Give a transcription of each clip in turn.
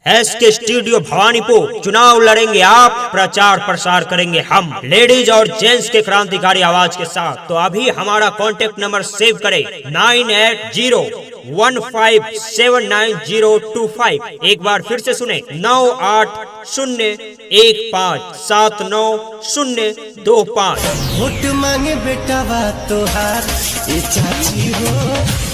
SK studio Bhawanipur. चुनाव लड़ेंगे आप, प्रचार प्रसार करेंगे हम, लेडीज और जेंट्स के क्रांतिकारी आवाज के साथ। तो अभी हमारा कांटेक्ट नंबर सेव करें 9801579025। एक बार फिर से सुने 9801579025। वोट मांगे बेटा बात तोहार, ये चाची हो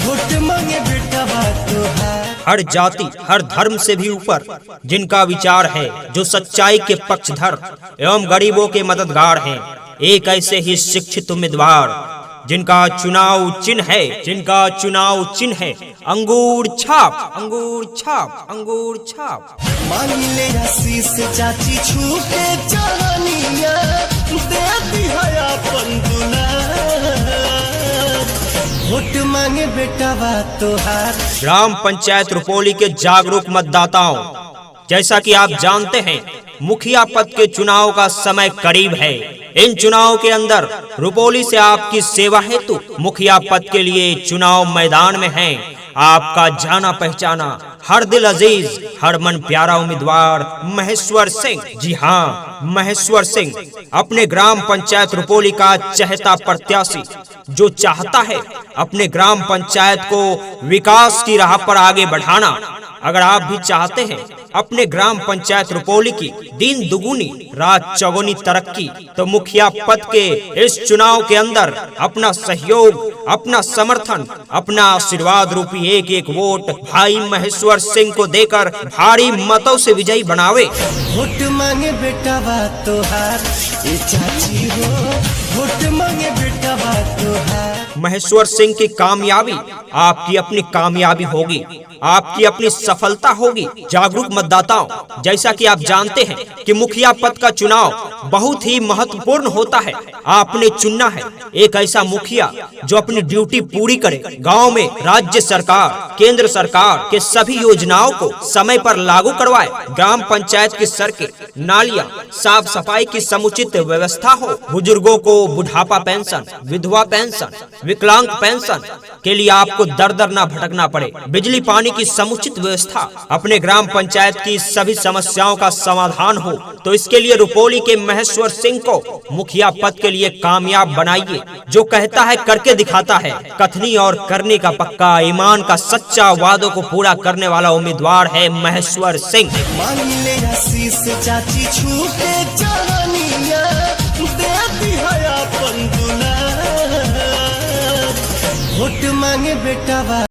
वोट मांगे बेटा बात तोहार। हर जाति हर धर्म से भी ऊपर जिनका विचार है, जो सच्चाई के पक्षधर एवं गरीबों के मददगार हैं, एक ऐसे ही शिक्षित उम्मीदवार जिनका चुनाव चिन्ह है अंगूर छाप, अंगूर छाप, अंगूर छाप। मांग ले आशीष चाची छूटे चरनिया, देती है अपन दुलार। वोट मांगे बेटा बात तोहार। ग्राम पंचायत रुपौली के जागरूक मतदाताओं, जैसा कि आप जानते हैं मुखिया पद के चुनाव का समय करीब है। इन चुनाव के अंदर रुपौली से आपकी सेवा हेतु मुखिया पद के लिए चुनाव मैदान में हैं आपका जाना पहचाना, हर दिल अजीज, हर मन प्यारा उम्मीदवार महेश्वर सिंह। जी हाँ, महेश्वर सिंह अपने ग्राम पंचायत रुपौली का चहेता प्रत्याशी, जो चाहता है अपने ग्राम पंचायत को विकास की राह पर आगे बढ़ाना। अगर आप भी चाहते हैं अपने ग्राम पंचायत रुपौली की दिन दुगुनी रात चौगुनी तरक्की, तो मुखिया पद के इस चुनाव के अंदर अपना सहयोग, अपना समर्थन, अपना आशीर्वाद रूपी एक एक वोट भाई महेश्वर सिंह को देकर भारी मतों से विजयी बनावे। वोट मांगे बेटा बात तोहार, ये चाची हो वोट मांगे बेटा बात तोहार। महेश्वर सिंह की कामयाबी आपकी अपनी कामयाबी होगी, आपकी अपनी सफलता होगी। जागरूक मतदाताओं, जैसा कि आप जानते हैं कि मुखिया पद का चुनाव बहुत ही महत्वपूर्ण होता है। आपने चुनना है एक ऐसा मुखिया जो अपनी ड्यूटी पूरी करे, गांव में राज्य सरकार, केंद्र सरकार के सभी योजनाओं को समय पर लागू करवाए, ग्राम पंचायत की सड़कें, नालियां, साफ सफाई की समुचित व्यवस्था हो, बुजुर्गों को बुढ़ापा पेंशन, विधवा पेंशन, विकलांग पेंशन के लिए आपको दर दर न भटकना पड़े, बिजली पानी की समुचित व्यवस्था, अपने ग्राम पंचायत की सभी समस्याओं का समाधान हो। तो इसके लिए रुपौली के महेश्वर सिंह को मुखिया पद के लिए कामयाब बनाइए। जो कहता है करके दिखाता है, कथनी और करने का पक्का, ईमान का सच्चा, वादों को पूरा करने वाला उम्मीदवार है महेश्वर सिंह। मांग ले आशीष चाची छूटे चरनिया, देती है अपन दुलार। वोट मांगे बेटा बात